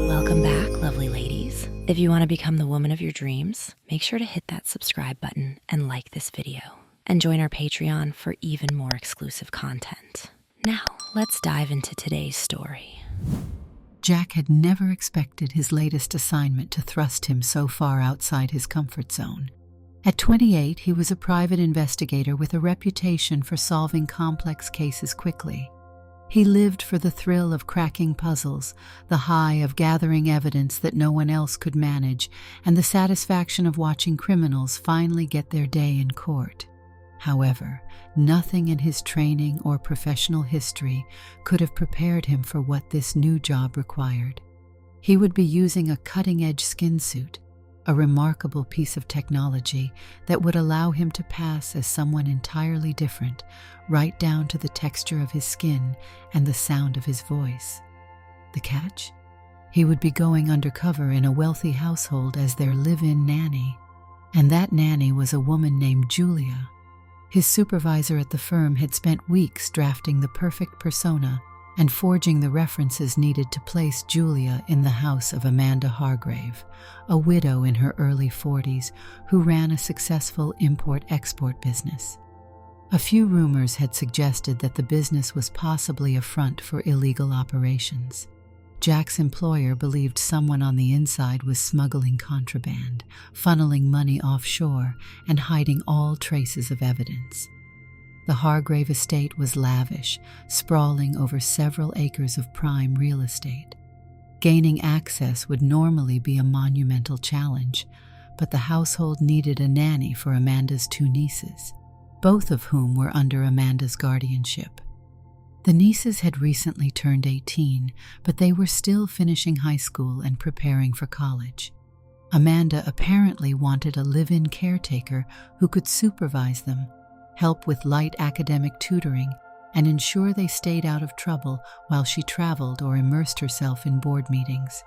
Welcome back, lovely ladies. If you want to become the woman of your dreams, make sure to hit that subscribe button and like this video. And join our Patreon for even more exclusive content. Now, let's dive into today's story. Jack had never expected his latest assignment to thrust him so far outside his comfort zone. At 28, he was a private investigator with a reputation for solving complex cases quickly. He lived for the thrill of cracking puzzles, the high of gathering evidence that no one else could manage, and the satisfaction of watching criminals finally get their day in court. However, nothing in his training or professional history could have prepared him for what this new job required. He would be using a cutting-edge skin suit, a remarkable piece of technology that would allow him to pass as someone entirely different, right down to the texture of his skin and the sound of his voice. The catch? He would be going undercover in a wealthy household as their live-in nanny, and that nanny was a woman named Julia. His supervisor at the firm had spent weeks drafting the perfect persona and forging the references needed to place Julia in the house of Amanda Hargrave, a widow in her early 40s who ran a successful import-export business. A few rumors had suggested that the business was possibly a front for illegal operations. Jack's employer believed someone on the inside was smuggling contraband, funneling money offshore, and hiding all traces of evidence. The Hargrave estate was lavish, sprawling over several acres of prime real estate. Gaining access would normally be a monumental challenge, but the household needed a nanny for Amanda's two nieces, both of whom were under Amanda's guardianship. The nieces had recently turned 18, but they were still finishing high school and preparing for college. Amanda apparently wanted a live-in caretaker who could supervise them, help with light academic tutoring, and ensure they stayed out of trouble while she traveled or immersed herself in board meetings.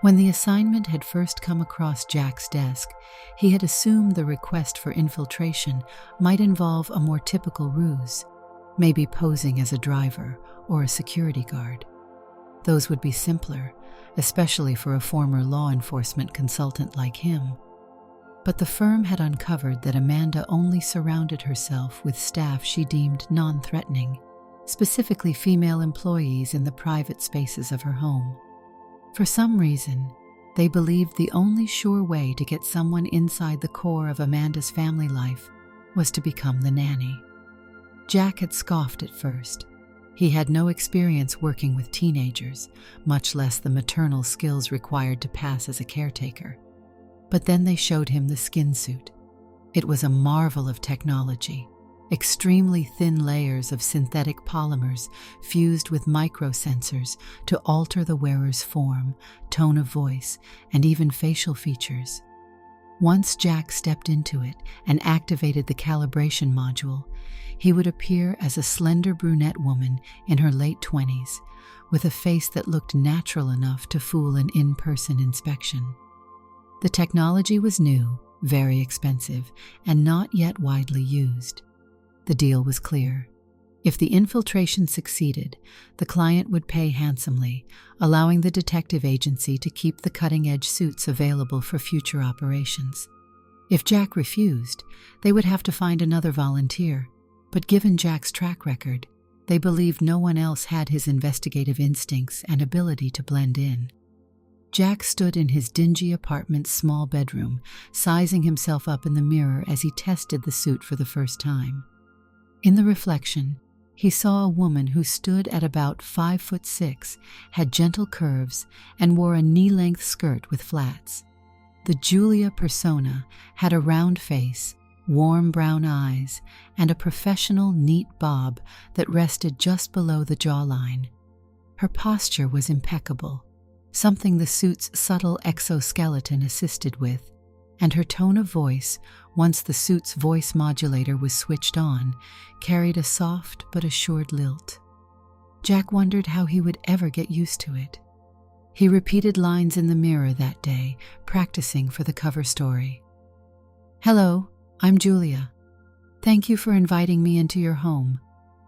When the assignment had first come across Jack's desk, he had assumed the request for infiltration might involve a more typical ruse, maybe posing as a driver or a security guard. Those would be simpler, especially for a former law enforcement consultant like him. But the firm had uncovered that Amanda only surrounded herself with staff she deemed non-threatening, specifically female employees in the private spaces of her home. For some reason, they believed the only sure way to get someone inside the core of Amanda's family life was to become the nanny. Jack had scoffed at first. He had no experience working with teenagers, much less the maternal skills required to pass as a caretaker. But then they showed him the skin suit. It was a marvel of technology, extremely thin layers of synthetic polymers fused with microsensors to alter the wearer's form, tone of voice, and even facial features. Once Jack stepped into it and activated the calibration module, he would appear as a slender brunette woman in her late 20s, with a face that looked natural enough to fool an in-person inspection. The technology was new, very expensive, and not yet widely used. The deal was clear. If the infiltration succeeded, the client would pay handsomely, allowing the detective agency to keep the cutting-edge suits available for future operations. If Jack refused, they would have to find another volunteer, but given Jack's track record, they believed no one else had his investigative instincts and ability to blend in. Jack stood in his dingy apartment's small bedroom, sizing himself up in the mirror as he tested the suit for the first time. In the reflection, he saw a woman who stood at about 5'6", had gentle curves, and wore a knee-length skirt with flats. The Julia persona had a round face, warm brown eyes, and a professional, neat bob that rested just below the jawline. Her posture was impeccable, something the suit's subtle exoskeleton assisted with, and her tone of voice, once the suit's voice modulator was switched on, carried a soft but assured lilt. Jack wondered how he would ever get used to it. He repeated lines in the mirror that day, practicing for the cover story. "Hello, I'm Julia. "Thank you for inviting me into your home.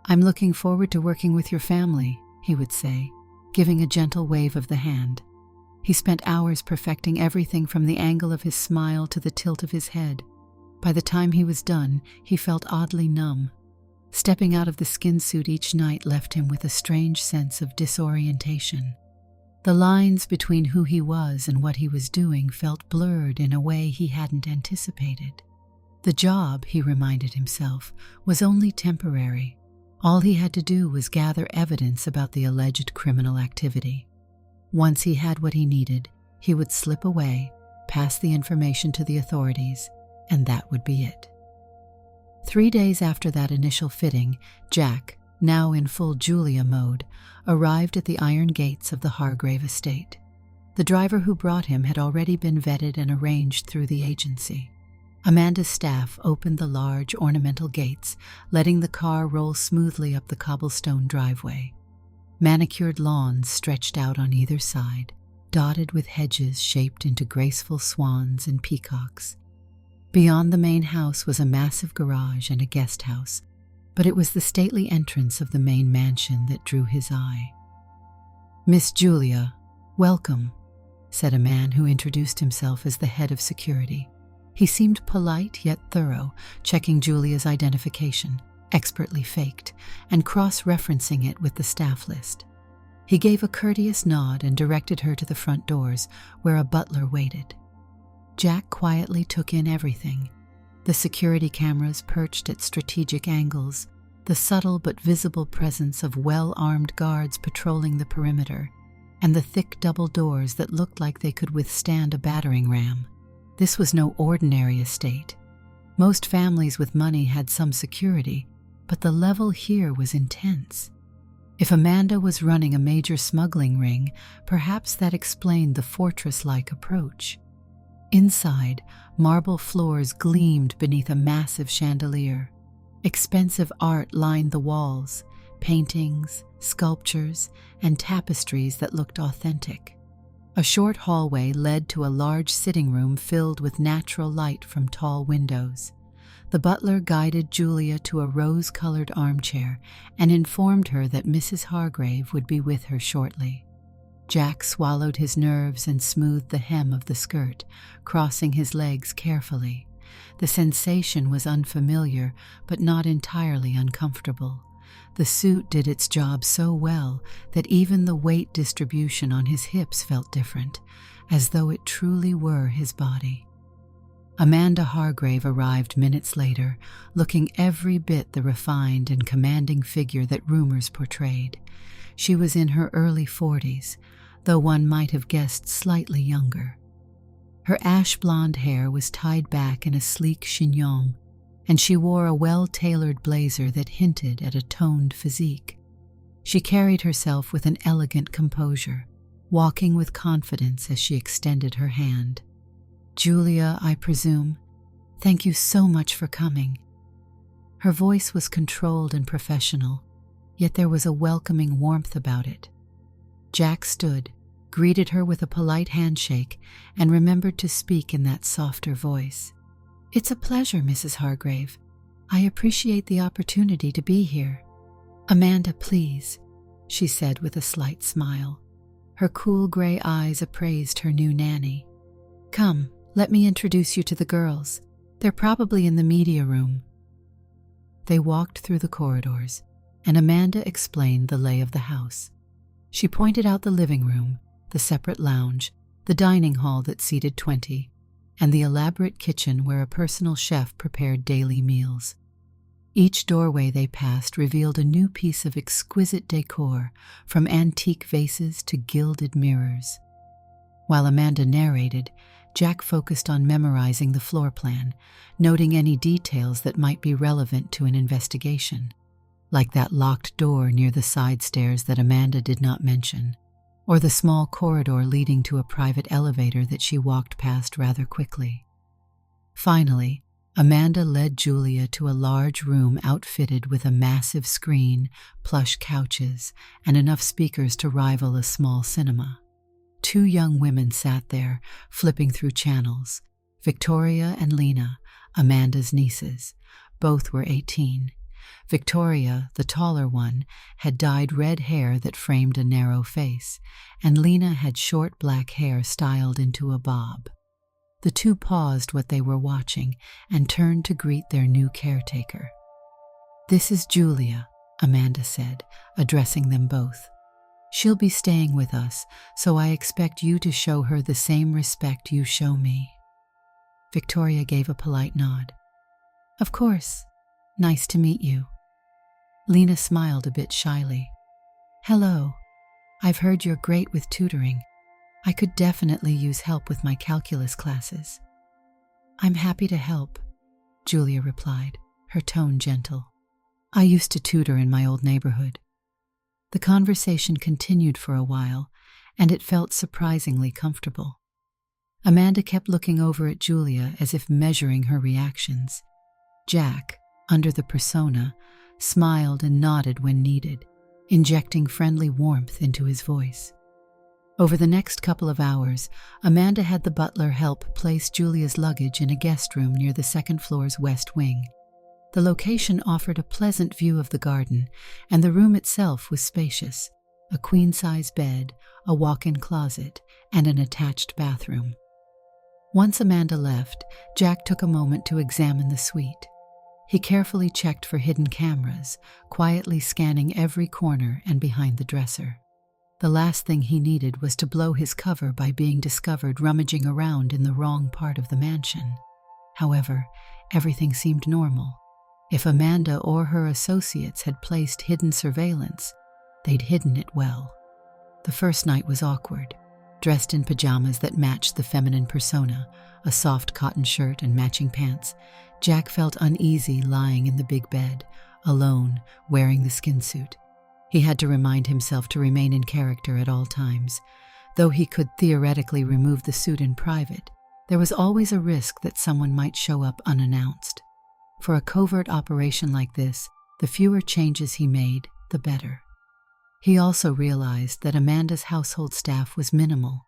I'm looking forward to working with your family," he would say, giving a gentle wave of the hand. He spent hours perfecting everything from the angle of his smile to the tilt of his head. By the time he was done, he felt oddly numb. Stepping out of the skin suit each night left him with a strange sense of disorientation. The lines between who he was and what he was doing felt blurred in a way he hadn't anticipated. The job, he reminded himself, was only temporary. All he had to do was gather evidence about the alleged criminal activity. Once he had what he needed, he would slip away, pass the information to the authorities, and that would be it. 3 days after that initial fitting, Jack, now in full Julia mode, arrived at the iron gates of the Hargrave estate. The driver who brought him had already been vetted and arranged through the agency. Amanda's staff opened the large ornamental gates, letting the car roll smoothly up the cobblestone driveway. Manicured lawns stretched out on either side, dotted with hedges shaped into graceful swans and peacocks. Beyond the main house was a massive garage and a guest house, but it was the stately entrance of the main mansion that drew his eye. "Miss Julia, welcome," said a man who introduced himself as the head of security. He seemed polite yet thorough, checking Julia's identification, expertly faked, and cross-referencing it with the staff list. He gave a courteous nod and directed her to the front doors, where a butler waited. Jack quietly took in everything: the security cameras perched at strategic angles, the subtle but visible presence of well-armed guards patrolling the perimeter, and the thick double doors that looked like they could withstand a battering ram. This was no ordinary estate. Most families with money had some security, but the level here was intense. If Amanda was running a major smuggling ring, perhaps that explained the fortress-like approach. Inside, marble floors gleamed beneath a massive chandelier. Expensive art lined the walls, paintings, sculptures, and tapestries that looked authentic. A short hallway led to a large sitting room filled with natural light from tall windows. The butler guided Julia to a rose-colored armchair and informed her that Mrs. Hargrave would be with her shortly. Jack swallowed his nerves and smoothed the hem of the skirt, crossing his legs carefully. The sensation was unfamiliar, but not entirely uncomfortable. The suit did its job so well that even the weight distribution on his hips felt different, as though it truly were his body. Amanda Hargrave arrived minutes later, looking every bit the refined and commanding figure that rumors portrayed. She was in her early 40s, though one might have guessed slightly younger. Her ash-blonde hair was tied back in a sleek chignon, and she wore a well-tailored blazer that hinted at a toned physique. She carried herself with an elegant composure, walking with confidence as she extended her hand. "Julia, I presume. Thank you so much for coming." Her voice was controlled and professional, yet there was a welcoming warmth about it. Jack stood, greeted her with a polite handshake, and remembered to speak in that softer voice. "It's a pleasure, Mrs. Hargrave. I appreciate the opportunity to be here." "Amanda, please," she said with a slight smile. Her cool gray eyes appraised her new nanny. "Come, let me introduce you to the girls. They're probably in the media room." They walked through the corridors, and Amanda explained the lay of the house. She pointed out the living room, the separate lounge, the dining hall that seated 20, and the elaborate kitchen where a personal chef prepared daily meals. Each doorway they passed revealed a new piece of exquisite decor, from antique vases to gilded mirrors. While Amanda narrated, Jack focused on memorizing the floor plan, noting any details that might be relevant to an investigation, like that locked door near the side stairs that Amanda did not mention, or the small corridor leading to a private elevator that she walked past rather quickly. Finally, Amanda led Julia to a large room outfitted with a massive screen, plush couches, and enough speakers to rival a small cinema. 2 young women sat there, flipping through channels: Victoria and Lena, Amanda's nieces, Both were 18. Victoria, the taller one, had dyed red hair that framed a narrow face, and Lena had short black hair styled into a bob. The two paused what they were watching and turned to greet their new caretaker. "This is Julia," Amanda said, addressing them both. "She'll be staying with us, so I expect you to show her the same respect you show me." Victoria gave a polite nod. "Of course. Nice to meet you." Lena smiled a bit shyly. "Hello. I've heard you're great with tutoring. I could definitely use help with my calculus classes." "I'm happy to help," Julia replied, her tone gentle. "I used to tutor in my old neighborhood." The conversation continued for a while, and it felt surprisingly comfortable. Amanda kept looking over at Julia as if measuring her reactions. Jack, under the persona, smiled and nodded when needed, injecting friendly warmth into his voice. Over the next couple of hours, Amanda had the butler help place Julia's luggage in a guest room near the second floor's west wing. The location offered a pleasant view of the garden, and the room itself was spacious: a queen-size bed, a walk-in closet, and an attached bathroom. Once Amanda left, Jack took a moment to examine the suite. He carefully checked for hidden cameras, quietly scanning every corner and behind the dresser. The last thing he needed was to blow his cover by being discovered rummaging around in the wrong part of the mansion. However, everything seemed normal. If Amanda or her associates had placed hidden surveillance, they'd hidden it well. The first night was awkward. Dressed in pajamas that matched the feminine persona, a soft cotton shirt and matching pants, Jack felt uneasy lying in the big bed, alone, wearing the skin suit. He had to remind himself to remain in character at all times. Though he could theoretically remove the suit in private, there was always a risk that someone might show up unannounced. For a covert operation like this, the fewer changes he made, the better. He also realized that Amanda's household staff was minimal.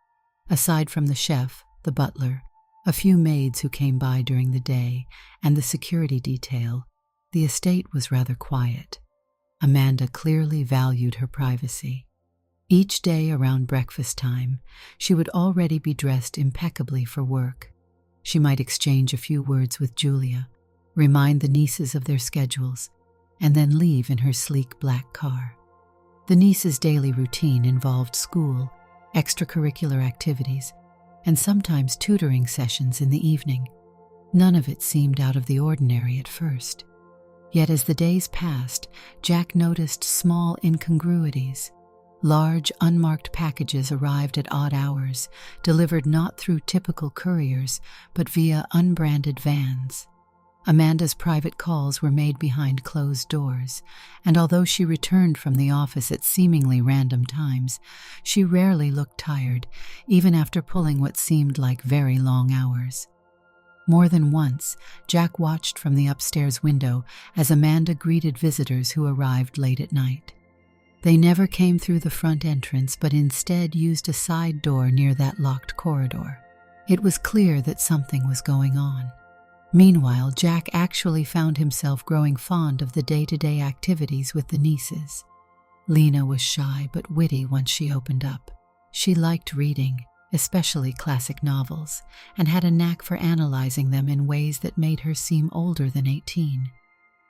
Aside from the chef, the butler, a few maids who came by during the day, and the security detail, the estate was rather quiet. Amanda clearly valued her privacy. Each day around breakfast time, she would already be dressed impeccably for work. She might exchange a few words with Julia, remind the nieces of their schedules, and then leave in her sleek black car. The niece's daily routine involved school, extracurricular activities, and sometimes tutoring sessions in the evening. None of it seemed out of the ordinary at first. Yet as the days passed, Jack noticed small incongruities. Large, unmarked packages arrived at odd hours, delivered not through typical couriers, but via unbranded vans. Amanda's private calls were made behind closed doors, and although she returned from the office at seemingly random times, she rarely looked tired, even after pulling what seemed like very long hours. More than once, Jack watched from the upstairs window as Amanda greeted visitors who arrived late at night. They never came through the front entrance, but instead used a side door near that locked corridor. It was clear that something was going on. Meanwhile, Jack actually found himself growing fond of the day-to-day activities with the nieces. Lena was shy but witty once she opened up. She liked reading, especially classic novels, and had a knack for analyzing them in ways that made her seem older than 18.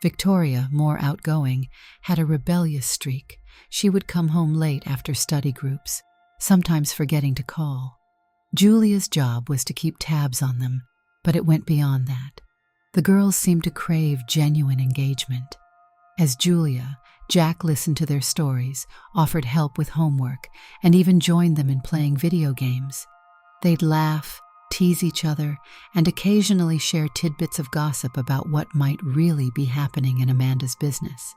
Victoria, more outgoing, had a rebellious streak. She would come home late after study groups, sometimes forgetting to call. Julia's job was to keep tabs on them, but it went beyond that. The girls seemed to crave genuine engagement. As Julia, Jack listened to their stories, offered help with homework, and even joined them in playing video games. They'd laugh, tease each other, and occasionally share tidbits of gossip about what might really be happening in Amanda's business.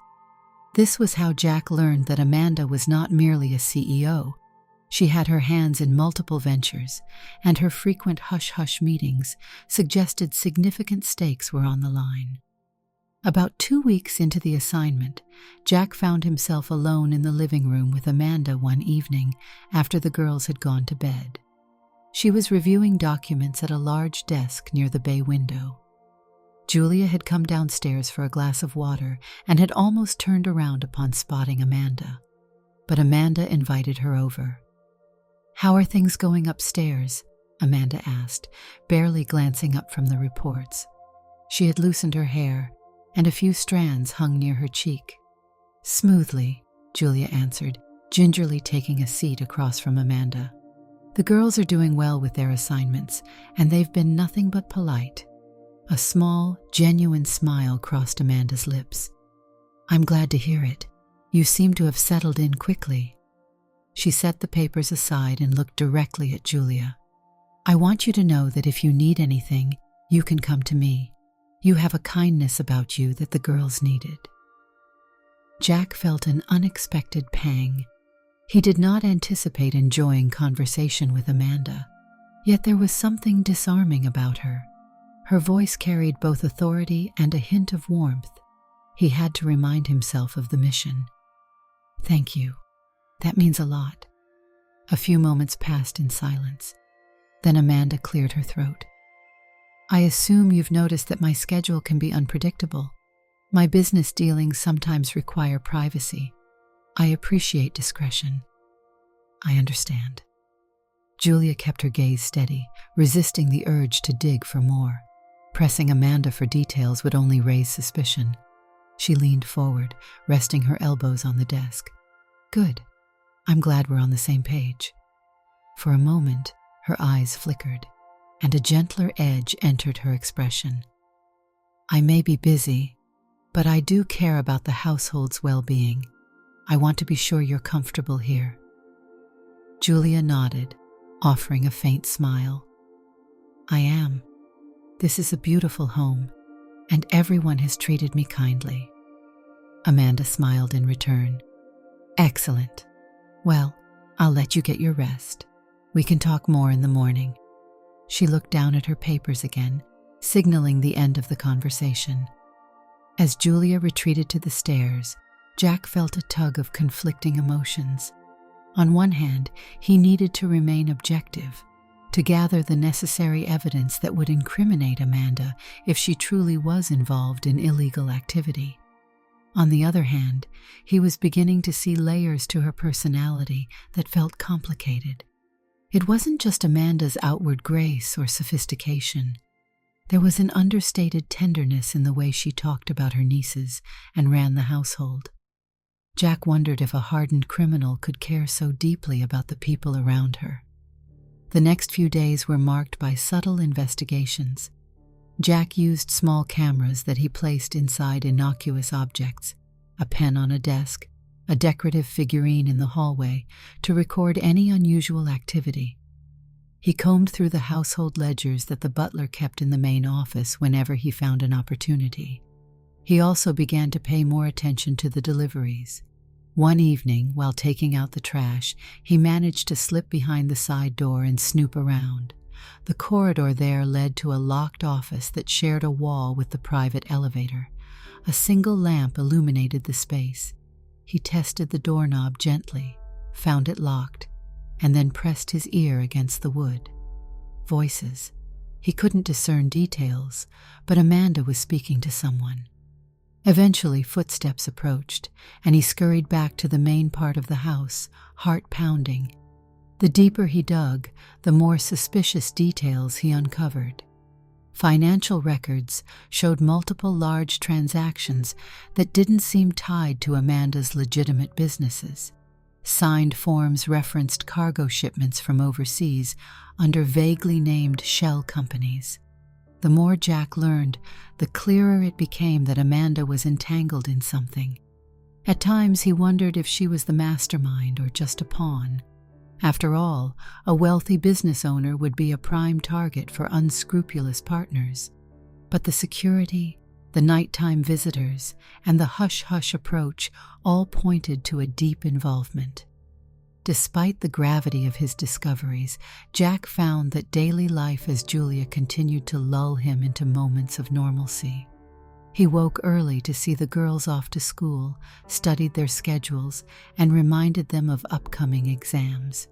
This was how Jack learned that Amanda was not merely a CEO. She had her hands in multiple ventures, and her frequent hush-hush meetings suggested significant stakes were on the line. About 2 weeks into the assignment, Jack found himself alone in the living room with Amanda one evening after the girls had gone to bed. She was reviewing documents at a large desk near the bay window. Julia had come downstairs for a glass of water and had almost turned around upon spotting Amanda. But Amanda invited her over. "How are things going upstairs?" Amanda asked, barely glancing up from the reports. She had loosened her hair, and a few strands hung near her cheek. "Smoothly," Julia answered, gingerly taking a seat across from Amanda. "The girls are doing well with their assignments, and they've been nothing but polite." A small, genuine smile crossed Amanda's lips. "I'm glad to hear it. You seem to have settled in quickly." She set the papers aside and looked directly at Julia. "I want you to know that if you need anything, you can come to me. You have a kindness about you that the girls needed." Jack felt an unexpected pang. He did not anticipate enjoying conversation with Amanda, yet there was something disarming about her. Her voice carried both authority and a hint of warmth. He had to remind himself of the mission. "Thank you. That means a lot." A few moments passed in silence. Then Amanda cleared her throat. "I assume you've noticed that my schedule can be unpredictable. My business dealings sometimes require privacy. I appreciate discretion." "I understand." Julia kept her gaze steady, resisting the urge to dig for more. Pressing Amanda for details would only raise suspicion. She leaned forward, resting her elbows on the desk. "Good. I'm glad we're on the same page." For a moment, her eyes flickered, and a gentler edge entered her expression. "I may be busy, but I do care about the household's well-being. I want to be sure you're comfortable here." Julia nodded, offering a faint smile. "I am. This is a beautiful home, and everyone has treated me kindly." Amanda smiled in return. "Excellent. Well, I'll let you get your rest. We can talk more in the morning." She looked down at her papers again, signaling the end of the conversation. As Julia retreated to the stairs, Jack felt a tug of conflicting emotions. On one hand, he needed to remain objective, to gather the necessary evidence that would incriminate Amanda if she truly was involved in illegal activity. On the other hand, he was beginning to see layers to her personality that felt complicated. It wasn't just Amanda's outward grace or sophistication. There was an understated tenderness in the way she talked about her nieces and ran the household. Jack wondered if a hardened criminal could care so deeply about the people around her. The next few days were marked by subtle investigations. Jack used small cameras that he placed inside innocuous objects, a pen on a desk, a decorative figurine in the hallway, to record any unusual activity. He combed through the household ledgers that the butler kept in the main office whenever he found an opportunity. He also began to pay more attention to the deliveries. One evening, while taking out the trash, he managed to slip behind the side door and snoop around. The corridor there led to a locked office that shared a wall with the private elevator. A single lamp illuminated the space. He tested the doorknob gently, found it locked, and then pressed his ear against the wood. Voices. He couldn't discern details, but Amanda was speaking to someone. Eventually, footsteps approached, and he scurried back to the main part of the house, heart pounding. The deeper he dug, the more suspicious details he uncovered. Financial records showed multiple large transactions that didn't seem tied to Amanda's legitimate businesses. Signed forms referenced cargo shipments from overseas under vaguely named shell companies. The more Jack learned, the clearer it became that Amanda was entangled in something. At times he wondered if she was the mastermind or just a pawn. After all, a wealthy business owner would be a prime target for unscrupulous partners. But the security, the nighttime visitors, and the hush-hush approach all pointed to a deep involvement. Despite the gravity of his discoveries, Jack found that daily life as Julia continued to lull him into moments of normalcy. He woke early to see the girls off to school, studied their schedules, and reminded them of upcoming exams.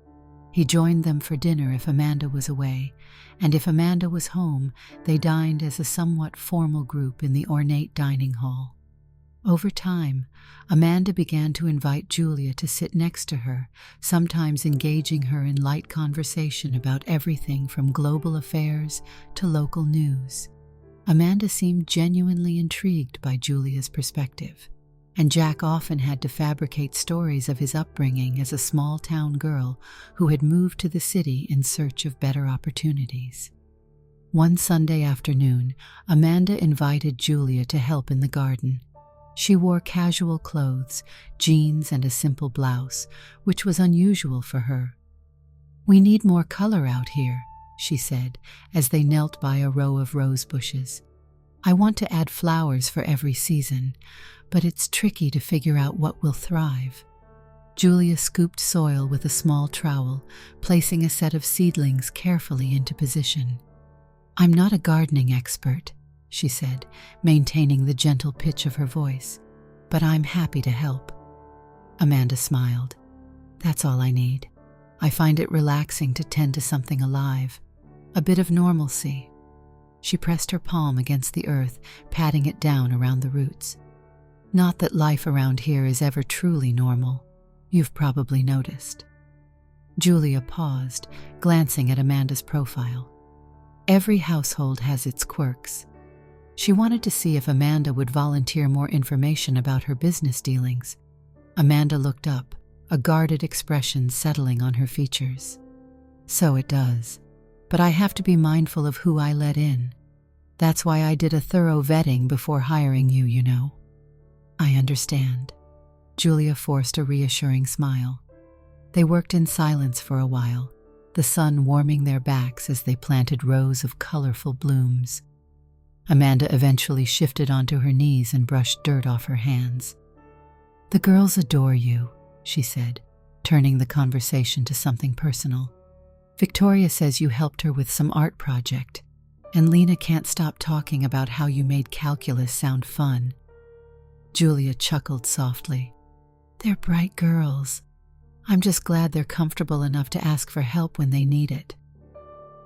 He joined them for dinner if Amanda was away, and if Amanda was home, they dined as a somewhat formal group in the ornate dining hall. Over time, Amanda began to invite Julia to sit next to her, sometimes engaging her in light conversation about everything from global affairs to local news. Amanda seemed genuinely intrigued by Julia's perspective, and Jack often had to fabricate stories of his upbringing as a small-town girl who had moved to the city in search of better opportunities. One Sunday afternoon, Amanda invited Julia to help in the garden. She wore casual clothes, jeans and a simple blouse, which was unusual for her. "We need more color out here," she said, as they knelt by a row of rose bushes. "I want to add flowers for every season, but it's tricky to figure out what will thrive." Julia scooped soil with a small trowel, placing a set of seedlings carefully into position. "I'm not a gardening expert," she said, maintaining the gentle pitch of her voice, "but I'm happy to help." Amanda smiled. "That's all I need. I find it relaxing to tend to something alive. A bit of normalcy." She pressed her palm against the earth, patting it down around the roots. "Not that life around here is ever truly normal. You've probably noticed." Julia paused, glancing at Amanda's profile. Every household has its quirks. She wanted to see if Amanda would volunteer more information about her business dealings. Amanda looked up, a guarded expression settling on her features. "So it does. But I have to be mindful of who I let in. That's why I did a thorough vetting before hiring you, you know." "I understand." Julia forced a reassuring smile. They worked in silence for a while, the sun warming their backs as they planted rows of colorful blooms. Amanda eventually shifted onto her knees and brushed dirt off her hands. "The girls adore you," she said, turning the conversation to something personal. "Victoria says you helped her with some art project, and Lena can't stop talking about how you made calculus sound fun." Julia chuckled softly. "They're bright girls. I'm just glad they're comfortable enough to ask for help when they need it."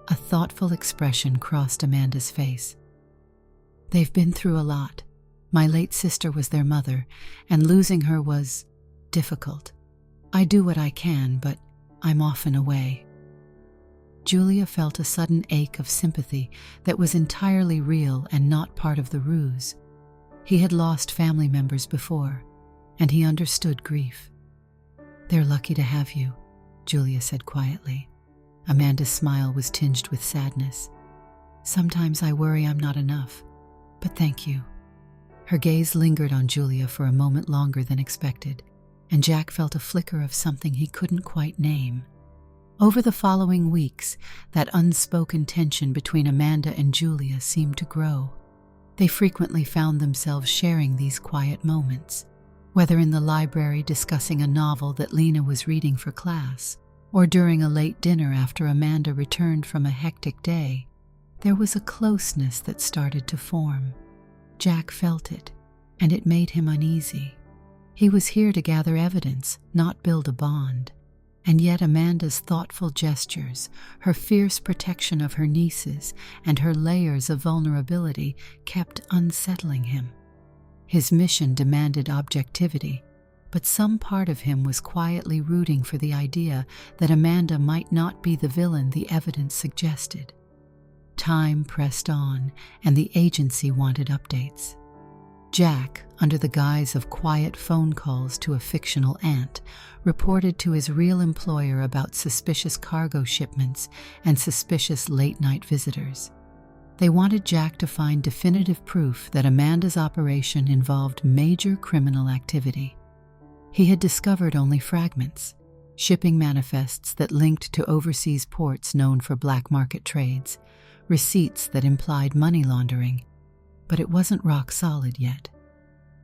A thoughtful expression crossed Amanda's face. "They've been through a lot. My late sister was their mother, and losing her was difficult. I do what I can, but I'm often away." Julia felt a sudden ache of sympathy that was entirely real and not part of the ruse. He had lost family members before, and he understood grief. "They're lucky to have you," Julia said quietly. Amanda's smile was tinged with sadness. "Sometimes I worry I'm not enough, but thank you." Her gaze lingered on Julia for a moment longer than expected, and Jack felt a flicker of something he couldn't quite name. Over the following weeks, that unspoken tension between Amanda and Julia seemed to grow. They frequently found themselves sharing these quiet moments, whether in the library discussing a novel that Lena was reading for class, or during a late dinner after Amanda returned from a hectic day. There was a closeness that started to form. Jack felt it, and it made him uneasy. He was here to gather evidence, not build a bond. And yet Amanda's thoughtful gestures, her fierce protection of her nieces, and her layers of vulnerability kept unsettling him. His mission demanded objectivity, but some part of him was quietly rooting for the idea that Amanda might not be the villain the evidence suggested. Time pressed on, and the agency wanted updates. Jack, under the guise of quiet phone calls to a fictional aunt, reported to his real employer about suspicious cargo shipments and suspicious late-night visitors. They wanted Jack to find definitive proof that Amanda's operation involved major criminal activity. He had discovered only fragments, shipping manifests that linked to overseas ports known for black market trades, receipts that implied money laundering, but it wasn't rock solid yet.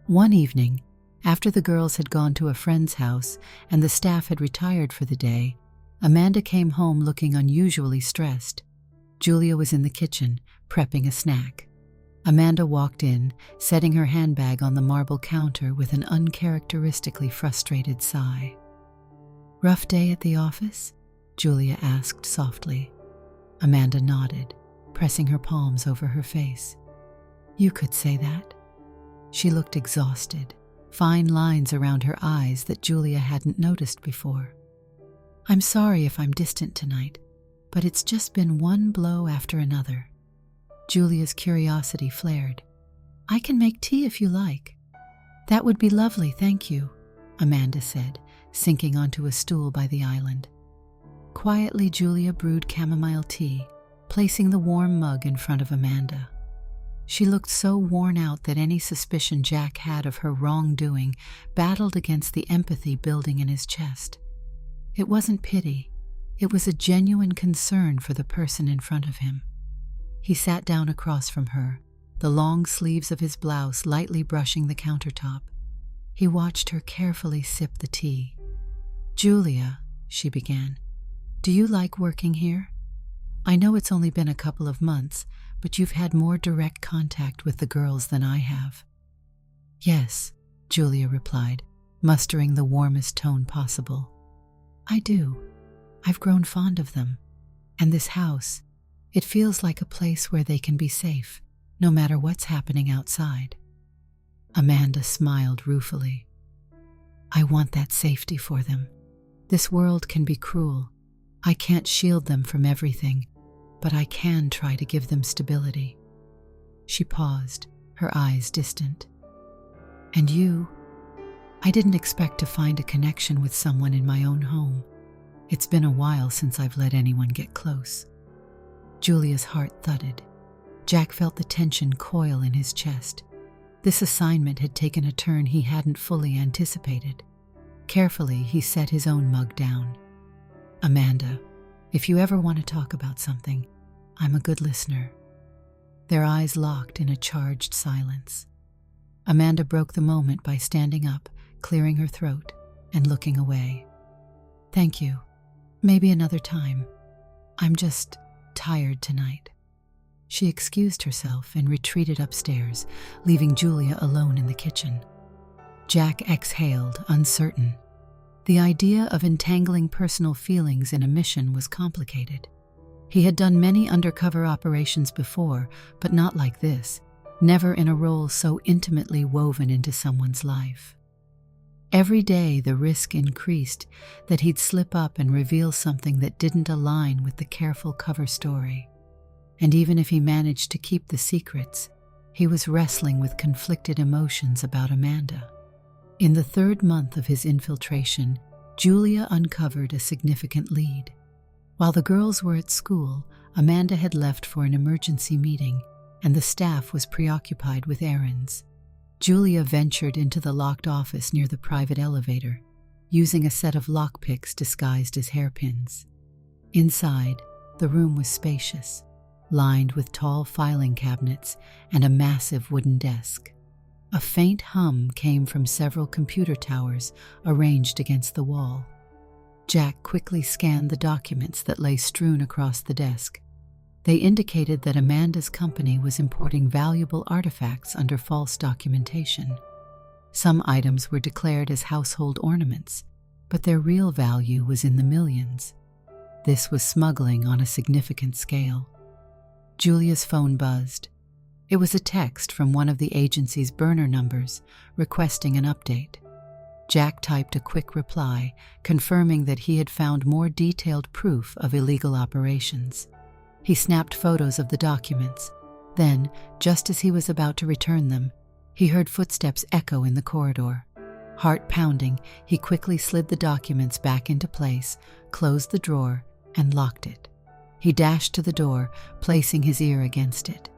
One evening, after the girls had gone to a friend's house and the staff had retired for the day, Amanda came home looking unusually stressed. Julia was in the kitchen, prepping a snack. Amanda walked in, setting her handbag on the marble counter with an uncharacteristically frustrated sigh. "Rough day at the office?" Julia asked softly. Amanda nodded, pressing her palms over her face. You could say that. She looked exhausted, fine lines around her eyes that Julia hadn't noticed before. I'm sorry if I'm distant tonight, but it's just been one blow after another. Julia's curiosity flared. I can make tea if you like. That would be lovely, thank you, Amanda said, sinking onto a stool by the island. Quietly, Julia brewed chamomile tea, placing the warm mug in front of Amanda. She looked so worn out that any suspicion Jack had of her wrongdoing battled against the empathy building in his chest. It wasn't pity. It was a genuine concern for the person in front of him. He sat down across from her, the long sleeves of his blouse lightly brushing the countertop. He watched her carefully sip the tea. Julia, she began, do you like working here? I know it's only been a couple of months, but you've had more direct contact with the girls than I have. Yes, Julia replied, mustering the warmest tone possible. I do. I've grown fond of them. And this house, it feels like a place where they can be safe, no matter what's happening outside. Amanda smiled ruefully. I want that safety for them. This world can be cruel. I can't shield them from everything, but I can try to give them stability. She paused, her eyes distant. And you? I didn't expect to find a connection with someone in my own home. It's been a while since I've let anyone get close. Julia's heart thudded. Jack felt the tension coil in his chest. This assignment had taken a turn he hadn't fully anticipated. Carefully, he set his own mug down. Amanda, if you ever want to talk about something, I'm a good listener. Their eyes locked in a charged silence. Amanda broke the moment by standing up, clearing her throat, and looking away. Thank you. Maybe another time. I'm just tired tonight. She excused herself and retreated upstairs, leaving Julia alone in the kitchen. Jack exhaled, uncertain. The idea of entangling personal feelings in a mission was complicated. He had done many undercover operations before, but not like this, never in a role so intimately woven into someone's life. Every day the risk increased that he'd slip up and reveal something that didn't align with the careful cover story. And even if he managed to keep the secrets, he was wrestling with conflicted emotions about Amanda. In the 3rd month of his infiltration, Julia uncovered a significant lead. While the girls were at school, Amanda had left for an emergency meeting, and the staff was preoccupied with errands. Julia ventured into the locked office near the private elevator, using a set of lockpicks disguised as hairpins. Inside, the room was spacious, lined with tall filing cabinets and a massive wooden desk. A faint hum came from several computer towers arranged against the wall. Jack quickly scanned the documents that lay strewn across the desk. They indicated that Amanda's company was importing valuable artifacts under false documentation. Some items were declared as household ornaments, but their real value was in the millions. This was smuggling on a significant scale. Julia's phone buzzed. It was a text from one of the agency's burner numbers requesting an update. Jack typed a quick reply, confirming that he had found more detailed proof of illegal operations. He snapped photos of the documents. Then, just as he was about to return them, he heard footsteps echo in the corridor. Heart pounding, he quickly slid the documents back into place, closed the drawer, and locked it. He dashed to the door, placing his ear against it.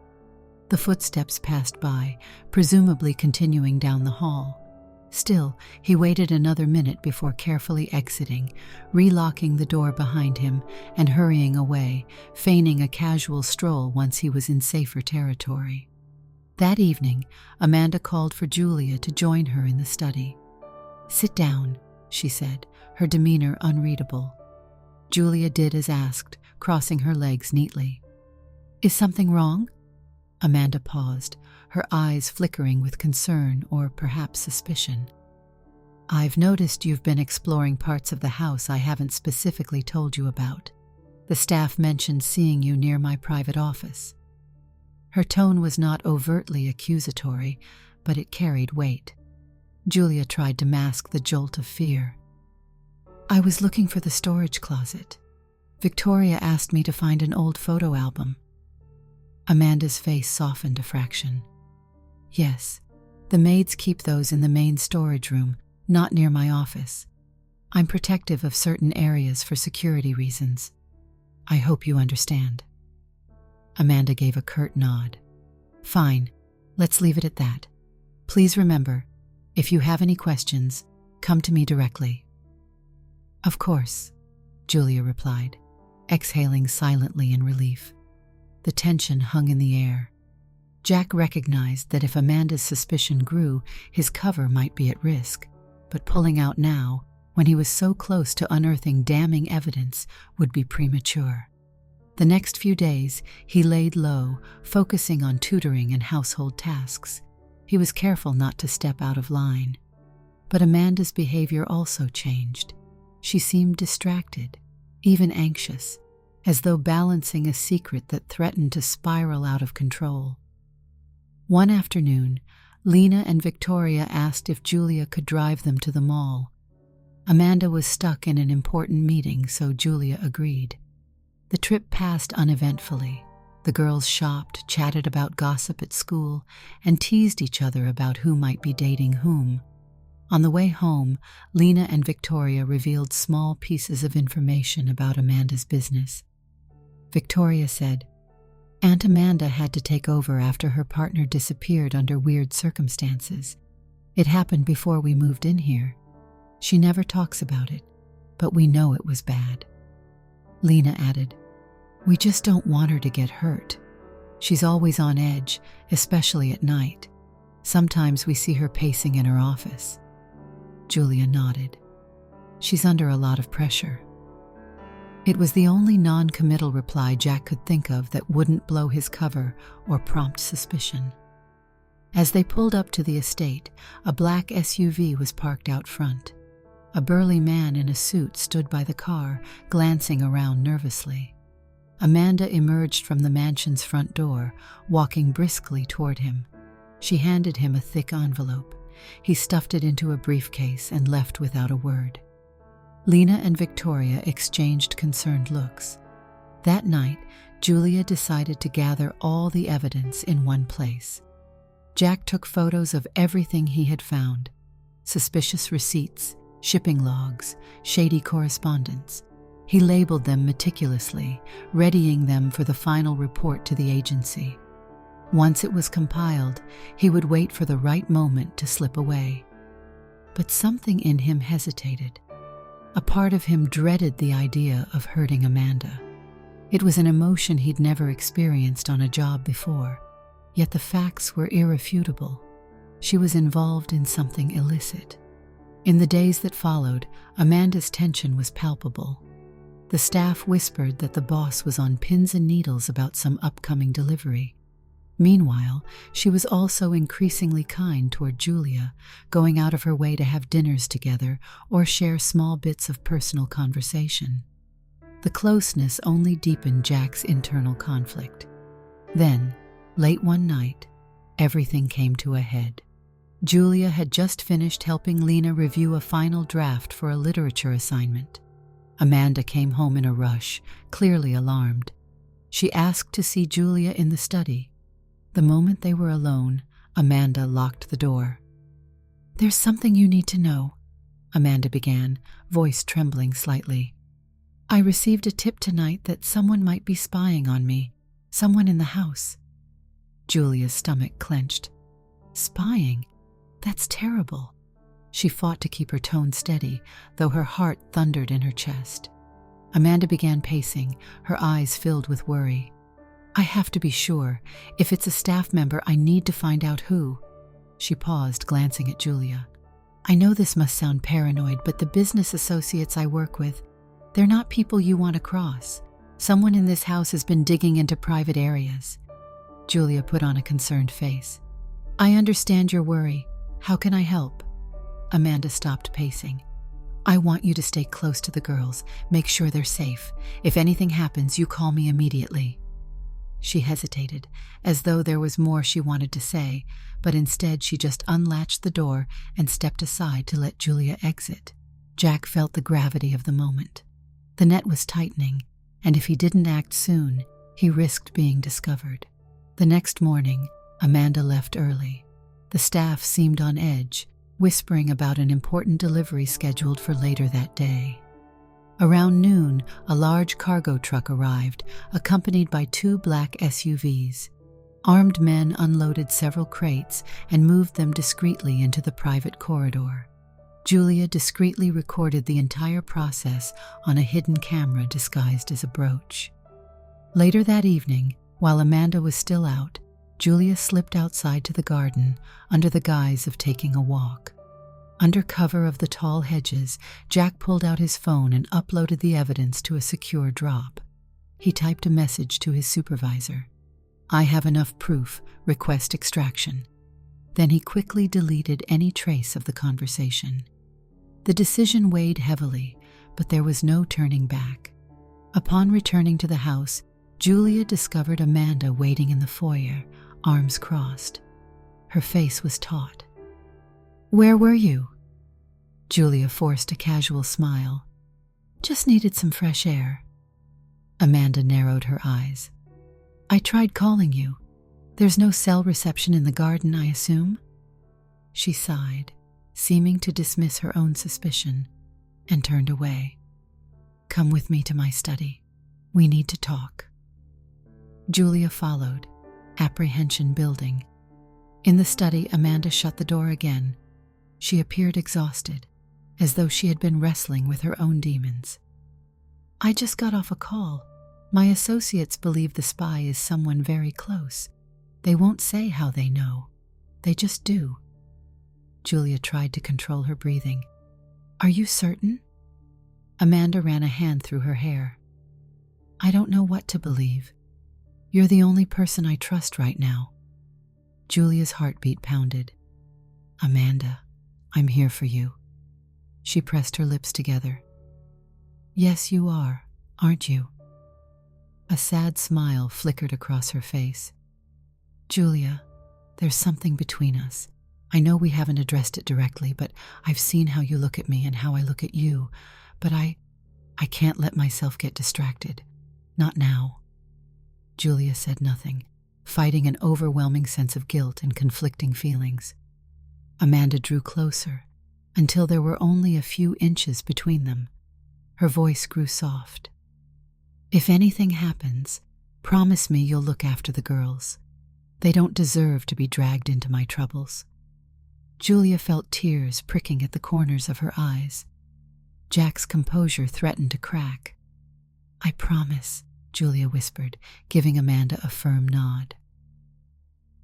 The footsteps passed by, presumably continuing down the hall. Still, he waited another minute before carefully exiting, relocking the door behind him and hurrying away, feigning a casual stroll once he was in safer territory. That evening, Amanda called for Julia to join her in the study. "Sit down," she said, her demeanor unreadable. Julia did as asked, crossing her legs neatly. "Is something wrong?" Amanda paused, her eyes flickering with concern or perhaps suspicion. I've noticed you've been exploring parts of the house I haven't specifically told you about. The staff mentioned seeing you near my private office." Her tone was not overtly accusatory, but it carried weight. Julia tried to mask the jolt of fear. "I was looking for the storage closet. Victoria asked me to find an old photo album." Amanda's face softened a fraction. "Yes, the maids keep those in the main storage room, not near my office. I'm protective of certain areas for security reasons. I hope you understand." Amanda gave a curt nod. "Fine, let's leave it at that. Please remember, if you have any questions, come to me directly." "Of course," Julia replied, exhaling silently in relief. The tension hung in the air. Jack recognized that if Amanda's suspicion grew, his cover might be at risk, but pulling out now, when he was so close to unearthing damning evidence, would be premature. The next few days, he laid low, focusing on tutoring and household tasks. He was careful not to step out of line. But Amanda's behavior also changed. She seemed distracted, even anxious, as though balancing a secret that threatened to spiral out of control. One afternoon, Lena and Victoria asked if Julia could drive them to the mall. Amanda was stuck in an important meeting, so Julia agreed. The trip passed uneventfully. The girls shopped, chatted about gossip at school, and teased each other about who might be dating whom. On the way home, Lena and Victoria revealed small pieces of information about Amanda's business. Victoria said, "Aunt Amanda had to take over after her partner disappeared under weird circumstances. It happened before we moved in here. She never talks about it, but we know it was bad." Lena added, "We just don't want her to get hurt. She's always on edge, especially at night. Sometimes we see her pacing in her office." Julia nodded. "She's under a lot of pressure." It was the only non-committal reply Jack could think of that wouldn't blow his cover or prompt suspicion. As they pulled up to the estate, a black SUV was parked out front. A burly man in a suit stood by the car, glancing around nervously. Amanda emerged from the mansion's front door, walking briskly toward him. She handed him a thick envelope. He stuffed it into a briefcase and left without a word. Lena and Victoria exchanged concerned looks. That night, Julia decided to gather all the evidence in one place. Jack took photos of everything he had found: suspicious receipts, shipping logs, shady correspondence. He labeled them meticulously, readying them for the final report to the agency. Once it was compiled, he would wait for the right moment to slip away. But something in him hesitated. A part of him dreaded the idea of hurting Amanda. It was an emotion he'd never experienced on a job before, yet the facts were irrefutable. She was involved in something illicit. In the days that followed, Amanda's tension was palpable. The staff whispered that the boss was on pins and needles about some upcoming delivery. Meanwhile, she was also increasingly kind toward Julia, going out of her way to have dinners together or share small bits of personal conversation. The closeness only deepened Jack's internal conflict. Then, late one night, everything came to a head. Julia had just finished helping Lena review a final draft for a literature assignment. Amanda came home in a rush, clearly alarmed. She asked to see Julia in the study. The moment they were alone, Amanda locked the door. "There's something you need to know," Amanda began, voice trembling slightly. "I received a tip tonight that someone might be spying on me, someone in the house." Julia's stomach clenched. "Spying? That's terrible." She fought to keep her tone steady, though her heart thundered in her chest. Amanda began pacing, her eyes filled with worry. "I have to be sure. If it's a staff member, I need to find out who." She paused, glancing at Julia. "I know this must sound paranoid, but the business associates I work with, they're not people you want to cross. Someone in this house has been digging into private areas." Julia put on a concerned face. "I understand your worry. How can I help?" Amanda stopped pacing. I want you to stay close to the girls. Make sure they're safe. If anything happens, you call me immediately. She hesitated, as though there was more she wanted to say, but instead she just unlatched the door and stepped aside to let Julia exit. Jack felt the gravity of the moment. The net was tightening, and if he didn't act soon, he risked being discovered. The next morning, Amanda left early. The staff seemed on edge, whispering about an important delivery scheduled for later that day. Around noon, a large cargo truck arrived, accompanied by 2 black SUVs. Armed men unloaded several crates and moved them discreetly into the private corridor. Julia discreetly recorded the entire process on a hidden camera disguised as a brooch. Later that evening, while Amanda was still out, Julia slipped outside to the garden under the guise of taking a walk. Under cover of the tall hedges, Jack pulled out his phone and uploaded the evidence to a secure drop. He typed a message to his supervisor. I have enough proof. Request extraction. Then he quickly deleted any trace of the conversation. The decision weighed heavily, but there was no turning back. Upon returning to the house, Julia discovered Amanda waiting in the foyer, arms crossed. Her face was taut. Where were you? Julia forced a casual smile. Just needed some fresh air. Amanda narrowed her eyes. I tried calling you. There's no cell reception in the garden, I assume? She sighed, seeming to dismiss her own suspicion, and turned away. Come with me to my study. We need to talk. Julia followed, apprehension building. In the study, Amanda shut the door again. She appeared exhausted, as though she had been wrestling with her own demons. I just got off a call. My associates believe the spy is someone very close. They won't say how they know. They just do. Julia tried to control her breathing. Are you certain? Amanda ran a hand through her hair. I don't know what to believe. You're the only person I trust right now. Julia's heartbeat pounded. Amanda, I'm here for you. She pressed her lips together. Yes, you are, aren't you? A sad smile flickered across her face. Julia, there's something between us. I know we haven't addressed it directly, but I've seen how you look at me and how I look at you. But I can't let myself get distracted. Not now. Julia said nothing, fighting an overwhelming sense of guilt and conflicting feelings. Amanda drew closer, until there were only a few inches between them. Her voice grew soft. If anything happens, promise me you'll look after the girls. They don't deserve to be dragged into my troubles. Julia felt tears pricking at the corners of her eyes. Jack's composure threatened to crack. I promise, Julia whispered, giving Amanda a firm nod.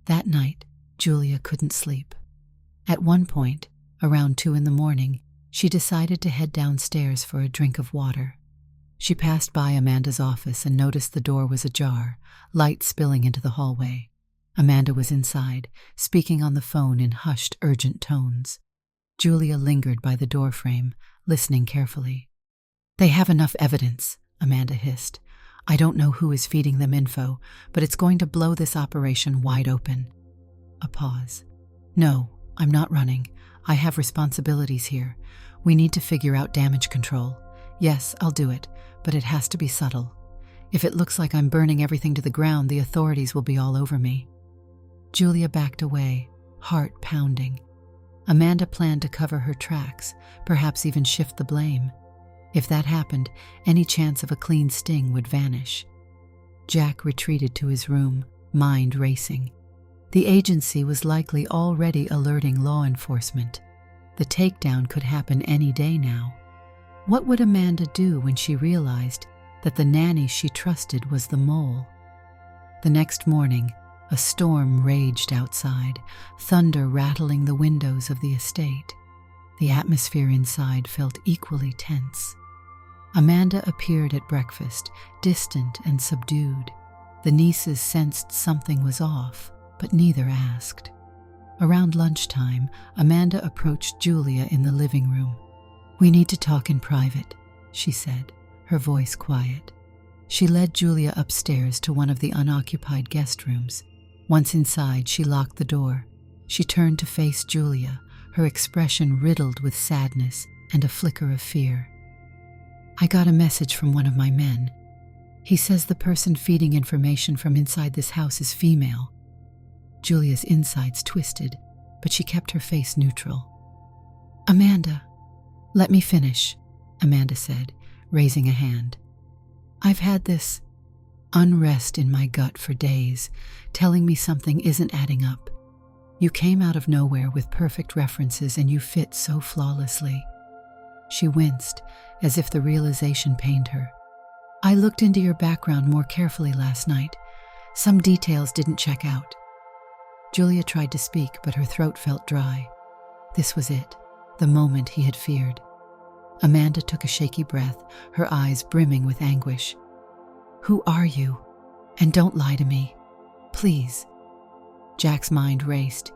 That night, Julia couldn't sleep. At one point, around 2 a.m, she decided to head downstairs for a drink of water. She passed by Amanda's office and noticed the door was ajar, light spilling into the hallway. Amanda was inside, speaking on the phone in hushed, urgent tones. Julia lingered by the doorframe, listening carefully. They have enough evidence, Amanda hissed. I don't know who is feeding them info, but it's going to blow this operation wide open. A pause. No, I'm not running. I have responsibilities here. We need to figure out damage control. Yes, I'll do it, but it has to be subtle. If it looks like I'm burning everything to the ground, the authorities will be all over me. Julia backed away, heart pounding. Amanda planned to cover her tracks, perhaps even shift the blame. If that happened, any chance of a clean sting would vanish. Jack retreated to his room, mind racing. The agency was likely already alerting law enforcement. The takedown could happen any day now. What would Amanda do when she realized that the nanny she trusted was the mole? The next morning, a storm raged outside, thunder rattling the windows of the estate. The atmosphere inside felt equally tense. Amanda appeared at breakfast, distant and subdued. The nieces sensed something was off, but neither asked. Around lunchtime, Amanda approached Julia in the living room. "We need to talk in private," she said, her voice quiet. She led Julia upstairs to one of the unoccupied guest rooms. Once inside, she locked the door. She turned to face Julia, her expression riddled with sadness and a flicker of fear. "I got a message from one of my men. He says the person feeding information from inside this house is female." Julia's insides twisted, but she kept her face neutral. "Amanda, let me finish," Amanda said, raising a hand. "I've had this unrest in my gut for days, telling me something isn't adding up. You came out of nowhere with perfect references and you fit so flawlessly." She winced, as if the realization pained her. "I looked into your background more carefully last night. Some details didn't check out." Julia tried to speak, but her throat felt dry. This was it, the moment he had feared. Amanda took a shaky breath, her eyes brimming with anguish. "Who are you? And don't lie to me. Please." Jack's mind raced.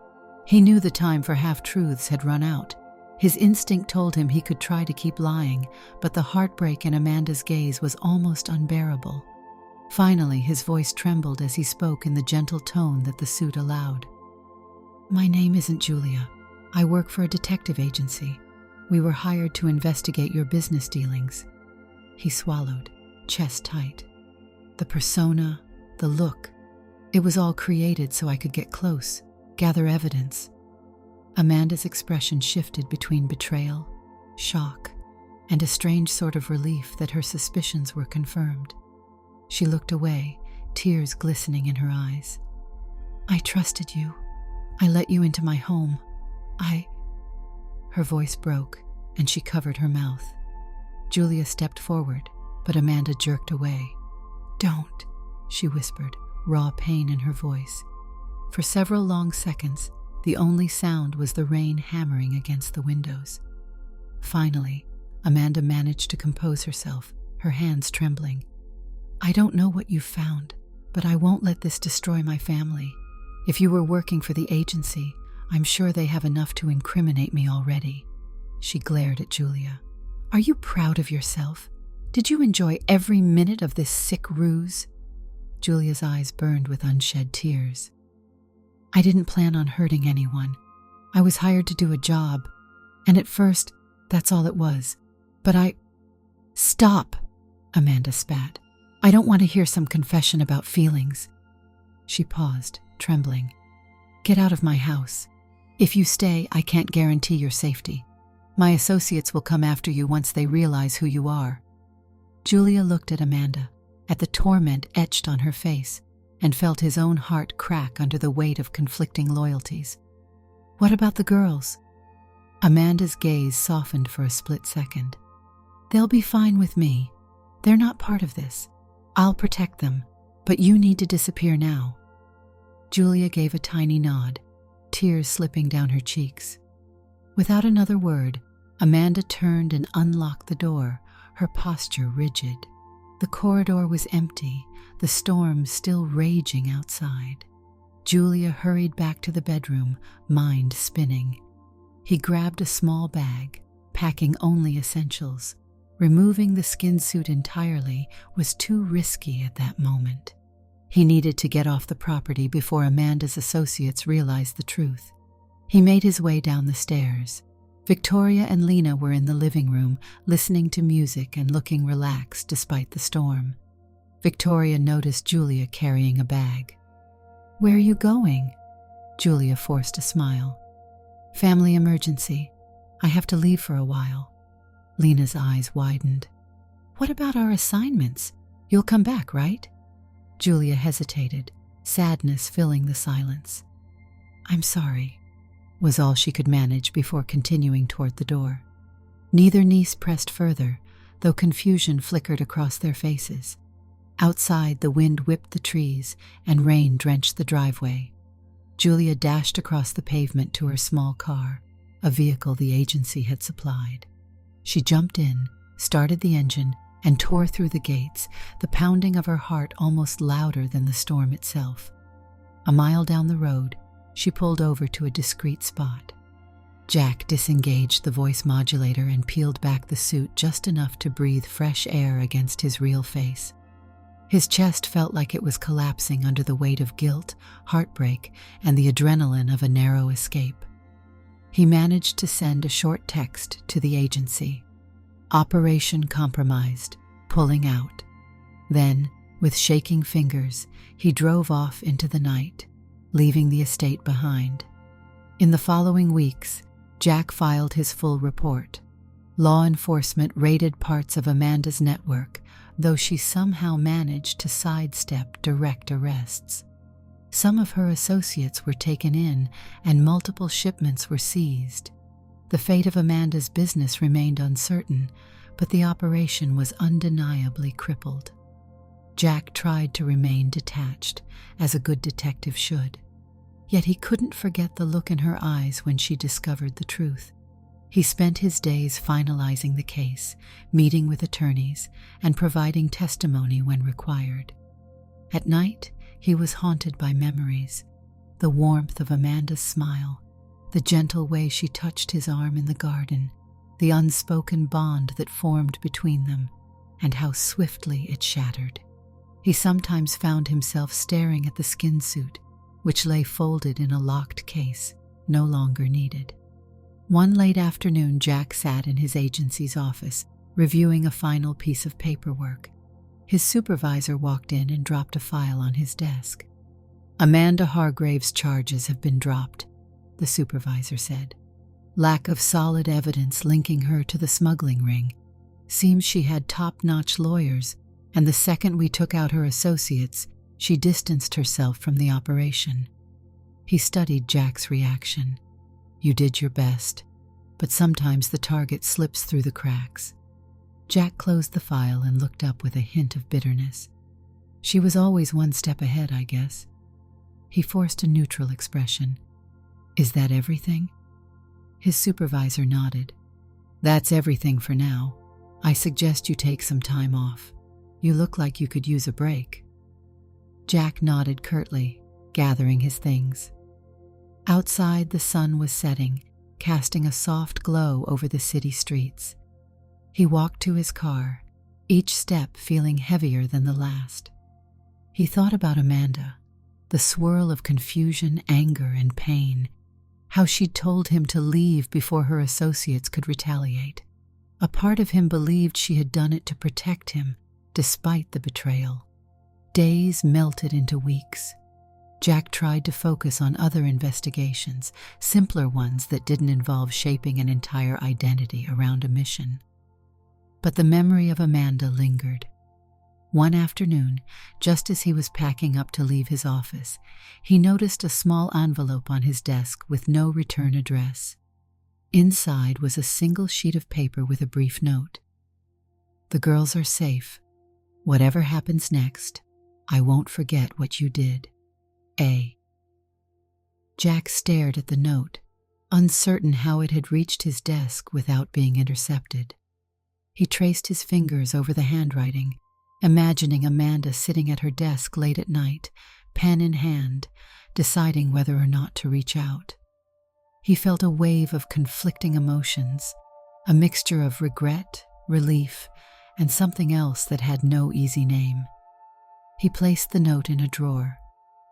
He knew the time for half-truths had run out. His instinct told him he could try to keep lying, but the heartbreak in Amanda's gaze was almost unbearable. Finally, his voice trembled as he spoke in the gentle tone that the suit allowed. "My name isn't Julia. I work for a detective agency. We were hired to investigate your business dealings." He swallowed, chest tight. The persona, the look, it was all created so I could get close, gather evidence. Amanda's expression shifted between betrayal, shock, and a strange sort of relief that her suspicions were confirmed. She looked away, tears glistening in her eyes. "I trusted you. I let you into my home. Her voice broke, and she covered her mouth. Julia stepped forward, but Amanda jerked away. "Don't," she whispered, raw pain in her voice. For several long seconds, the only sound was the rain hammering against the windows. Finally, Amanda managed to compose herself, her hands trembling. "I don't know what you've found, but I won't let this destroy my family. If you were working for the agency, I'm sure they have enough to incriminate me already." She glared at Julia. "Are you proud of yourself? Did you enjoy every minute of this sick ruse?" Julia's eyes burned with unshed tears. "I didn't plan on hurting anyone. I was hired to do a job, and at first, that's all it was. But I—" "Stop," Amanda spat. "I don't want to hear some confession about feelings." She paused, trembling. "Get out of my house. If you stay, I can't guarantee your safety. My associates will come after you once they realize who you are." Julia looked at Amanda, at the torment etched on her face, and felt his own heart crack under the weight of conflicting loyalties. "What about the girls?" Amanda's gaze softened for a split second. "They'll be fine with me. They're not part of this. I'll protect them, but you need to disappear now." Julia gave a tiny nod, tears slipping down her cheeks. Without another word, Amanda turned and unlocked the door, her posture rigid. The corridor was empty, the storm still raging outside. Julia hurried back to the bedroom, mind spinning. He grabbed a small bag, packing only essentials. Removing the skin suit entirely was too risky at that moment. He needed to get off the property before Amanda's associates realized the truth. He made his way down the stairs. Victoria and Lena were in the living room, listening to music and looking relaxed despite the storm. Victoria noticed Julia carrying a bag. "Where are you going?" Julia forced a smile. "Family emergency. I have to leave for a while." Lena's eyes widened. "What about our assignments? You'll come back, right?" Julia hesitated, sadness filling the silence. "I'm sorry," was all she could manage before continuing toward the door. Neither niece pressed further, though confusion flickered across their faces. Outside, the wind whipped the trees and rain drenched the driveway. Julia dashed across the pavement to her small car, a vehicle the agency had supplied. She jumped in, started the engine, and tore through the gates, the pounding of her heart almost louder than the storm itself. A mile down the road, She pulled over to a discreet spot. Jack disengaged the voice modulator and peeled back the suit just enough to breathe fresh air against his real face. His chest felt like it was collapsing under the weight of guilt, heartbreak, and the adrenaline of a narrow escape. He managed to send a short text to the agency. Operation compromised, pulling out. Then, with shaking fingers, he drove off into the night, leaving the estate behind. In the following weeks, Jack filed his full report. Law enforcement raided parts of Amanda's network, though she somehow managed to sidestep direct arrests. Some of her associates were taken in, and multiple shipments were seized. The fate of Amanda's business remained uncertain, but the operation was undeniably crippled. Jack tried to remain detached, as a good detective should. Yet he couldn't forget the look in her eyes when she discovered the truth. He spent his days finalizing the case, meeting with attorneys, and providing testimony when required. At night, he was haunted by memories: the warmth of Amanda's smile, the gentle way she touched his arm in the garden, the unspoken bond that formed between them, and how swiftly it shattered. He sometimes found himself staring at the skin suit, which lay folded in a locked case, no longer needed. One late afternoon, Jack sat in his agency's office, reviewing a final piece of paperwork. His supervisor walked in and dropped a file on his desk. "Amanda Hargrave's charges have been dropped," the supervisor said. "Lack of solid evidence linking her to the smuggling ring. Seems she had top-notch lawyers, and the second we took out her associates, she distanced herself from the operation." He studied Jack's reaction. "You did your best, but sometimes the target slips through the cracks." Jack closed the file and looked up with a hint of bitterness. "She was always one step ahead, I guess." He forced a neutral expression. "Is that everything?" His supervisor nodded. "That's everything for now. I suggest you take some time off. You look like you could use a break." Jack nodded curtly, gathering his things. Outside, the sun was setting, casting a soft glow over the city streets. He walked to his car, each step feeling heavier than the last. He thought about Amanda, the swirl of confusion, anger, and pain, how she'd told him to leave before her associates could retaliate. A part of him believed she had done it to protect him, despite the betrayal. Days melted into weeks. Jack tried to focus on other investigations, simpler ones that didn't involve shaping an entire identity around a mission. But the memory of Amanda lingered. One afternoon, just as he was packing up to leave his office, he noticed a small envelope on his desk with no return address. Inside was a single sheet of paper with a brief note. "The girls are safe. Whatever happens next, I won't forget what you did. A." Jack stared at the note, uncertain how it had reached his desk without being intercepted. He traced his fingers over the handwriting, imagining Amanda sitting at her desk late at night, pen in hand, deciding whether or not to reach out. He felt a wave of conflicting emotions, a mixture of regret, relief, and something else that had no easy name. He placed the note in a drawer.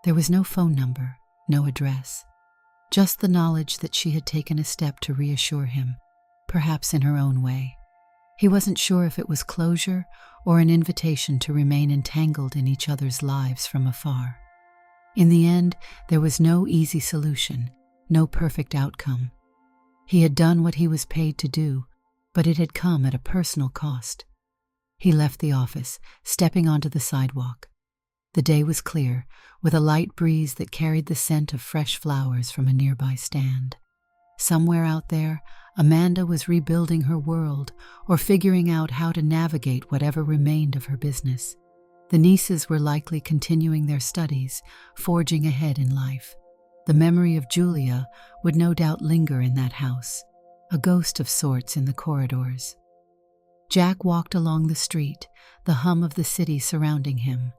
There was no phone number, no address, just the knowledge that she had taken a step to reassure him, perhaps in her own way. He wasn't sure if it was closure or an invitation to remain entangled in each other's lives from afar. In the end, there was no easy solution, no perfect outcome. He had done what he was paid to do, but it had come at a personal cost. He left the office, stepping onto the sidewalk. The day was clear, with a light breeze that carried the scent of fresh flowers from a nearby stand. Somewhere out there, Amanda was rebuilding her world or figuring out how to navigate whatever remained of her business. The nieces were likely continuing their studies, forging ahead in life. The memory of Julia would no doubt linger in that house, a ghost of sorts in the corridors. Jack walked along the street, the hum of the city surrounding him.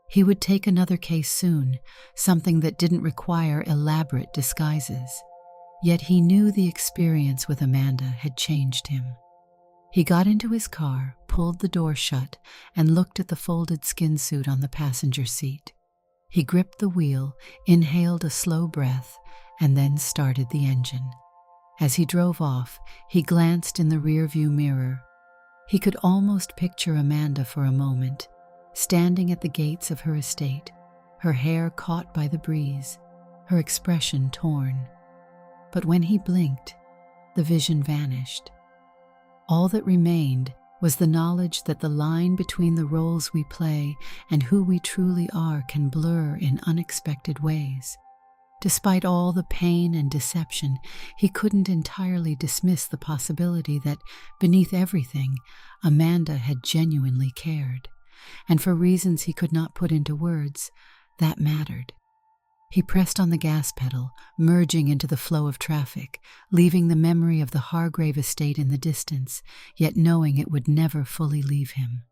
He would take another case soon, something that didn't require elaborate disguises. Yet he knew the experience with Amanda had changed him. He got into his car, pulled the door shut, and looked at the folded skin suit on the passenger seat. He gripped the wheel, inhaled a slow breath, and then started the engine. As he drove off, he glanced in the rearview mirror. He could almost picture Amanda for a moment, standing at the gates of her estate, her hair caught by the breeze, her expression torn. But when he blinked, the vision vanished. All that remained was the knowledge that the line between the roles we play and who we truly are can blur in unexpected ways. Despite all the pain and deception, he couldn't entirely dismiss the possibility that, beneath everything, Amanda had genuinely cared. And for reasons he could not put into words, that mattered. He pressed on the gas pedal, merging into the flow of traffic, leaving the memory of the Hargrave estate in the distance, yet knowing it would never fully leave him.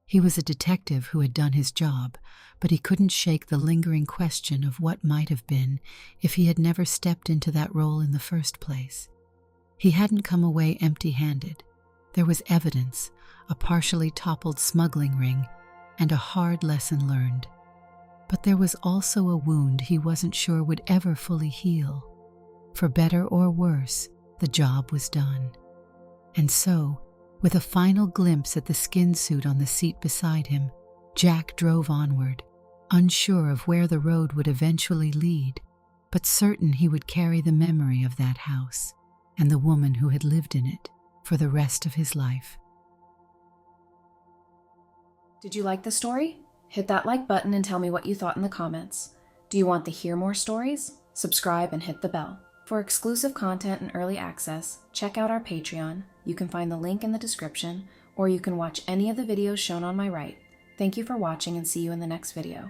He was a detective who had done his job, but he couldn't shake the lingering question of what might have been if he had never stepped into that role in the first place. He hadn't come away empty-handed. There was evidence, a partially toppled smuggling ring, and a hard lesson learned. But there was also a wound he wasn't sure would ever fully heal. For better or worse, the job was done. And so, with a final glimpse at the skin suit on the seat beside him, Jack drove onward, unsure of where the road would eventually lead, but certain he would carry the memory of that house and the woman who had lived in it for the rest of his life. Did you like the story? Hit that like button and tell me what you thought in the comments. Do you want to hear more stories? Subscribe and hit the bell. For exclusive content and early access, check out our Patreon. You can find the link in the description, or you can watch any of the videos shown on my right. Thank you for watching and see you in the next video.